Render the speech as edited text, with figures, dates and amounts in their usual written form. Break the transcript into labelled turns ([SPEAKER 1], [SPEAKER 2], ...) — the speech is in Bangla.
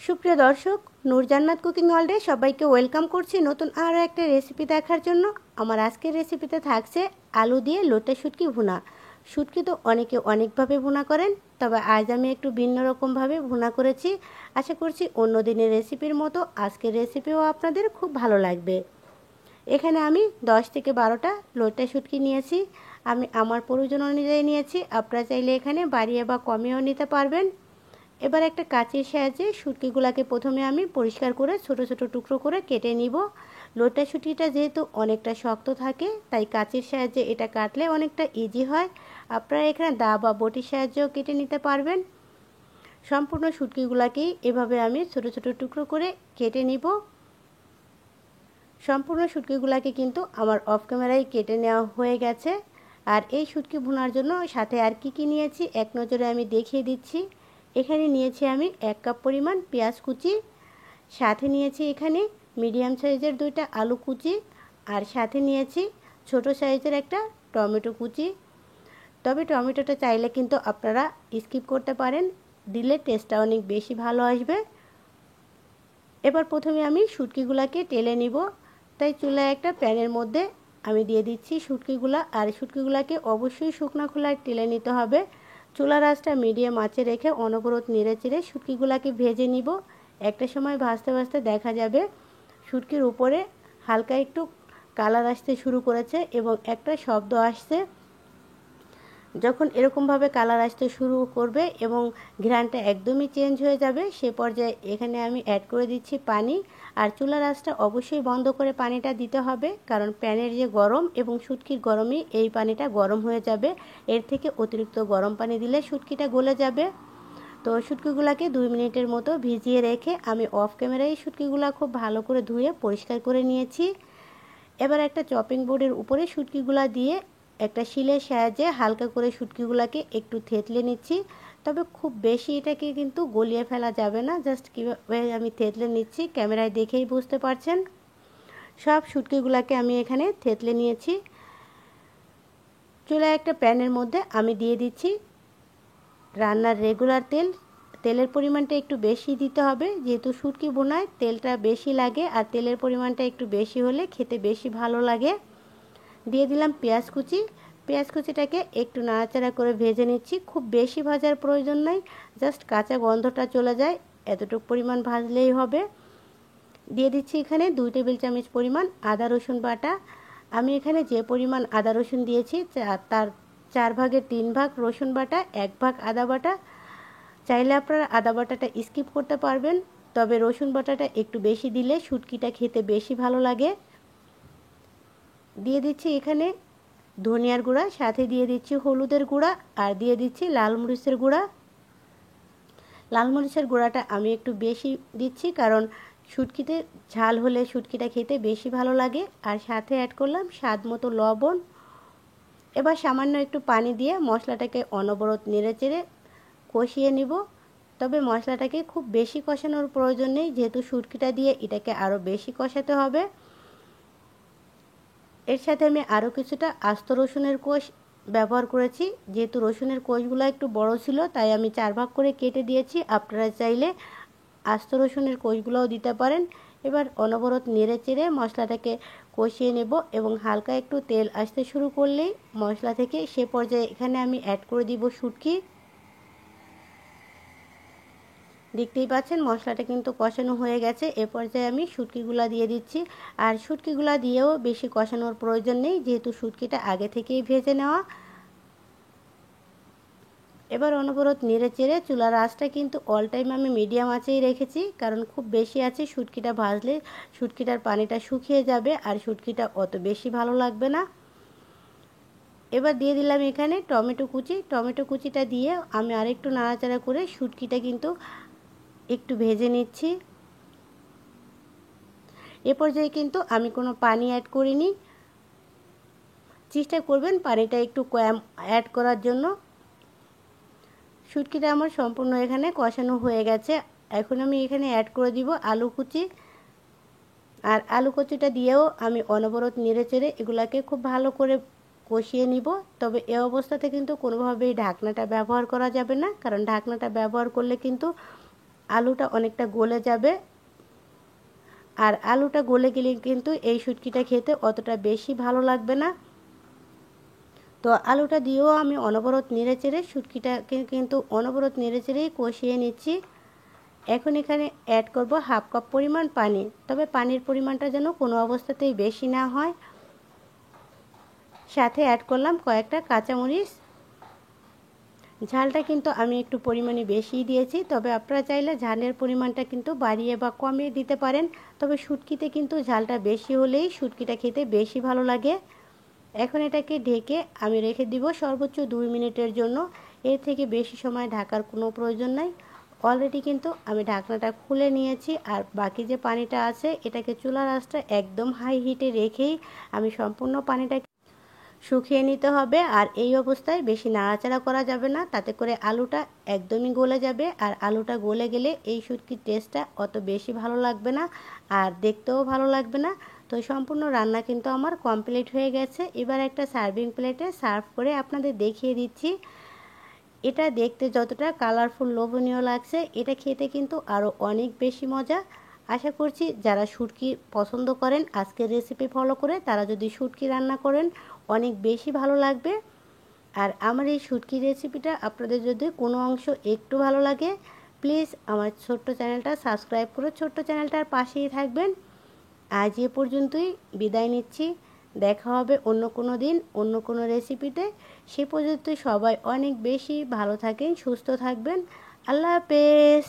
[SPEAKER 1] সুপ্রিয় দর্শক, নূরজান্নাত কুকিং ওয়ার্ল্ডে সবাইকে ওয়েলকাম করছি নতুন আরও একটা রেসিপি দেখার জন্য। আমার আজকের রেসিপিতে থাকছে আলু দিয়ে লোটে শুটকি ভুনা। শুটকি তো অনেকে অনেকভাবে ভুনা করেন, তবে আজ আমি একটু ভিন্ন রকমভাবে ভুনা করেছি। আশা করছি অন্য দিনের রেসিপির মতো আজকের রেসিপিও আপনাদের খুব ভালো লাগবে। এখানে আমি 10 থেকে 12টা লোটে শুটকি নিয়েছি। আমি আমার প্রয়োজন অনুযায়ী নিয়েছি, আপনারা চাইলে এখানে বাড়িয়ে বা কমিয়েও নিতে পারবেন। এবার একটা কাঁচির সাহায্যে শুটকিগুলোকে প্রথমে আমি পরিষ্কার করে ছোট ছোট টুকরো করে কেটে নিব। লোটা শুটকিটা যেহেতু অনেকটা শক্ত থাকে, তাই কাঁচির সাহায্যে এটা কাটলে অনেকটা ইজি হয়। আপনারা এখানে দা বা বটির সাহায্যেও কেটে নিতে পারবেন। সম্পূর্ণ শুটকিগুলোকেই এভাবে আমি ছোট ছোট টুকরো করে কেটে নিব। সম্পূর্ণ শুটকিগুলোকে কিন্তু আমার অফ ক্যামেরায় কেটে নেওয়া হয়ে গেছে। আর এই শুটকি ভুনার জন্য সাথে আর কি নিয়েছি এক নজরে আমি দেখিয়ে দিচ্ছি। এখানে নিয়েছি আমি 1 কাপ পরিমাণ পেঁয়াজ কুচি, সাথে নিয়েছি এখানে মিডিয়াম সাইজের 2টা আলু কুচি, আর সাথে নিয়েছি ছোট সাইজের একটা টমেটো কুচি। তবে টমেটোটা চাইলে কিন্তু আপনারা স্কিপ করতে পারেন, দিলে টেস্টটা অনেক বেশি ভালো আসবে। এবার প্রথমে আমি শুটকিগুলোকে টেলে নিব, তাই চুলায় একটা প্যানের মধ্যে আমি দিয়ে দিচ্ছি শুটকিগুলো। আর শুটকিগুলোকে অবশ্যই শুকনো খোলায় টেলে নিতে হবে। চুলার আঁচটা মিডিয়াম আঁচে রেখে অনবরত নেড়ে চেড়ে শুটকিগুলোকে ভেজে নিব। একটা সময় ভাজতে ভাজতে দেখা যাবে শুটকির উপরে হালকা একটু কালার আসতে শুরু করেছে এবং একটা শব্দ আসছে। যখন এরকমভাবে কালার আসতে শুরু করবে এবং ঘ্রাণটা একদমই চেঞ্জ হয়ে যাবে, সে পর্যায়ে এখানে আমি অ্যাড করে দিচ্ছি পানি। আর চুলার আঁচটা অবশ্যই বন্ধ করে পানিটা দিতে হবে, কারণ প্যানের যে গরম এবং শুটকির গরমই এই পানিটা গরম হয়ে যাবে। এর থেকে অতিরিক্ত গরম পানি দিলে শুটকিটা গলে যাবে। তো শুটকিগুলোকে 2 মিনিটের মতো ভিজিয়ে রেখে আমি অফ ক্যামেরায় শুটকিগুলো খুব ভালো করে ধুয়ে পরিষ্কার করে নিয়েছি। এবার একটা চপিং বোর্ডের উপরে শুটকিগুলো দিয়ে একটা শিলের সাহায্যে হালকা করে শুটকিগুলোকে একটু থেতলে নিচ্ছি। তবে খুব বেশি এটাকে কিন্তু গলিয়ে ফেলা যাবে না, জাস্ট কীভাবে আমি থেতলে নিচ্ছি ক্যামেরায় দেখেই বুঝতে পারছেন। সব শুটকিগুলোকে আমি এখানে থেতলে নিয়েছি। চুলায় একটা প্যানের মধ্যে আমি দিয়ে দিচ্ছি রান্নার রেগুলার তেল। তেলের পরিমাণটা একটু বেশি দিতে হবে, যেহেতু শুটকি ভুনায় তেলটা বেশি লাগে, আর তেলের পরিমাণটা একটু বেশি হলে খেতে বেশি ভালো লাগে। দিয়ে দিলাম পেঁয়াজ কুচি। পেঁয়াজ কুচিটাকে একটু নাড়াচাড়া করে ভেজে নিচ্ছি, খুব বেশি ভাজার প্রয়োজন নাই, জাস্ট কাঁচা গন্ধটা চলে যায় এতটুকু পরিমাণ ভাজলেই হবে। দিয়ে দিচ্ছি এখানে 2 টেবিল চামচ পরিমাণ আদা রসুন বাটা। আমি এখানে যে পরিমাণ আদা রসুন দিয়েছি তার 4 ভাগের 3 ভাগ রসুন বাটা, 1 ভাগ আদা বাটা। চাইলে আপনারা আদা বাটাটা স্কিপ করতে পারবেন, তবে রসুন বাটাটা একটু বেশি দিলে শুটকিটা খেতে বেশি ভালো লাগে। দিয়ে দিচ্ছি এখানে ধনিয়ার গুঁড়া, সাথে দিয়ে দিচ্ছি হলুদের গুঁড়া, আর দিয়ে দিচ্ছি লাল মরিচের গুঁড়া। লাল মরিচের গুঁড়াটা আমি একটু বেশি দিচ্ছি, কারণ শুটকিতে ঝাল হলে শুটকিটা খেতে বেশি ভালো লাগে। আর সাথে অ্যাড করলাম স্বাদ মতো লবণ। এবার সামান্য একটু পানি দিয়ে মশলাটাকে অনবরত নেড়েচেড়ে কষিয়ে নিব। তবে মশলাটাকে খুব বেশি কষানোর প্রয়োজন নেই, যেহেতু শুটকিটা দিয়ে এটাকে আরও বেশি কষাতে হবে। এর সাথে আমি আরও কিছুটা আস্ত রসুনের কোষ ব্যবহার করেছি, যেহেতু রসুনের কোষগুলো একটু বড় ছিল তাই আমি 4 ভাগ করে কেটে দিয়েছি। আপনারা চাইলে আস্ত রসুনের কোষগুলোও দিতে পারেন। এবার অনবরত নেড়ে চেড়ে মশলাটাকে কষিয়ে নেব এবং হালকা একটু তেল আসতে শুরু করলেই মশলা থেকে সে পর্যায়ে এখানে আমি অ্যাড করে দিব শুটকি। দেখতেই পাচ্ছেন মশলাটা কিন্তু কষানো হয়ে গেছে। এ পর্যায়ে আমি শুটকিগুলা দিয়ে দিচ্ছি। আর শুটকিগুলা দিয়েও বেশি কষানোর প্রয়োজন নেই, যেহেতু শুটকিটা আগে থেকেই ভেজে নেওয়া। এবার অনবরত নেড়ে চেড়ে চুলার আঁচটা কিন্তু অল টাইম আমি মিডিয়াম আঁচেই রেখেছি, কারণ খুব বেশি আছে শুটকিটা ভাজলে শুটকিটার পানিটা শুকিয়ে যাবে আর শুটকিটা অত বেশি ভালো লাগবে না। এবার দিয়ে দিলাম এখানে টমেটো কুচি। টমেটো কুচিটা দিয়ে আমি আরেকটু নাড়াচাড়া করে শুটকিটা কিন্তু একটু ভেজে নিচ্ছি। এ পর্যায়ে কিন্তু আমি কোনো পানি অ্যাড করিনি, চেষ্টা করবেন পানিটা একটু কম অ্যাড করার জন্য। শুটকিটা আমার সম্পূর্ণ এখানে কষানো হয়ে গেছে। এখন আমি এখানে অ্যাড করে দিব আলু কুচি। আর আলু কুচিটা দিয়েও আমি অনবরত নেড়েচেড়ে এগুলাকে খুব ভালো করে কষিয়ে নিব। তবে এ অবস্থাতে কিন্তু কোনোভাবেই ঢাকনাটা ব্যবহার করা যাবে না, কারণ ঢাকনাটা ব্যবহার করলে কিন্তু আলুটা অনেকটা গলে যাবে। আর আলুটা গলে গেলে কিন্তু এই শুটকিটা খেতে অতটা বেশি ভালো লাগবে না। তো আলুটা দিয়েও আমি অনবরত নেড়েচেড়ে শুটকিটাকে কিন্তু অনবরত নেড়েচেড়েই কষিয়ে নিচ্ছি। এখন এখানে অ্যাড করব হাফ কাপ পরিমাণ পানি, তবে পানির পরিমাণটা যেন কোনো অবস্থাতেই বেশি না হয়। সাথে অ্যাড করলাম কয়েকটা কাঁচামরিচ। ঝালটা কিন্তু আমি একটু পরিমাণে বেশিই দিয়েছি, তবে আপনারা চাইলে ঝালের পরিমাণটা কিন্তু বাড়িয়ে বা কমিয়ে দিতে পারেন। তবে শুটকিতে কিন্তু ঝালটা বেশি হলেই শুটকিটা খেতে বেশি ভালো লাগে। এখন এটাকে ঢেকে আমি রেখে দিব সর্বোচ্চ 2 মিনিটের জন্য। এর থেকে বেশি সময় ঢাকার কোনো প্রয়োজন নাই। অলরেডি কিন্তু আমি ঢাকনাটা খুলে নিয়েছি, আর বাকি যে পানিটা আছে এটাকে চুলার আঁচটা একদম হাই হিটে রেখেই আমি সম্পূর্ণ পানিটা শুকিয়ে নিতে হবে। আর এই অবস্থায় বেশি নাড়াচাড়া করা যাবে না, তাতে করে আলুটা একদমই গলে যাবে। আর আলুটা গলে গেলে এই শুটকির টেস্টটা অত বেশি ভালো লাগবে না, আর দেখতেও ভালো লাগবে না। তো সম্পূর্ণ রান্না কিন্তু আমার কমপ্লিট হয়ে গেছে। এবার একটা সার্ভিং প্লেটে সার্ভ করে আপনাদের দেখিয়ে দিচ্ছি। এটা দেখতে যতটা কালারফুল লোভনীয় লাগছে, এটা খেতে কিন্তু আরও অনেক বেশি মজা। আশা করছি যারা শুটকি পছন্দ করেন আজকের রেসিপি ফলো করে তারা যদি শুটকি রান্না করেন অনেক বেশি ভালো লাগবে। আর আমার এই শুটকি রেসিপিটা আপনাদের যদি কোনো অংশ একটু ভালো লাগে, প্লিজ আমার ছোট্ট চ্যানেলটা সাবস্ক্রাইব করে ছোট্ট চ্যানেলটার পাশেই থাকবেন। আজ এ পর্যন্তই বিদায় নিচ্ছি। দেখা হবে অন্য কোনো দিন অন্য কোনো রেসিপিতে। সে পর্যন্ত সবাই অনেক বেশি ভালো থাকেন, সুস্থ থাকবেন। আল্লাহ হাফেজ।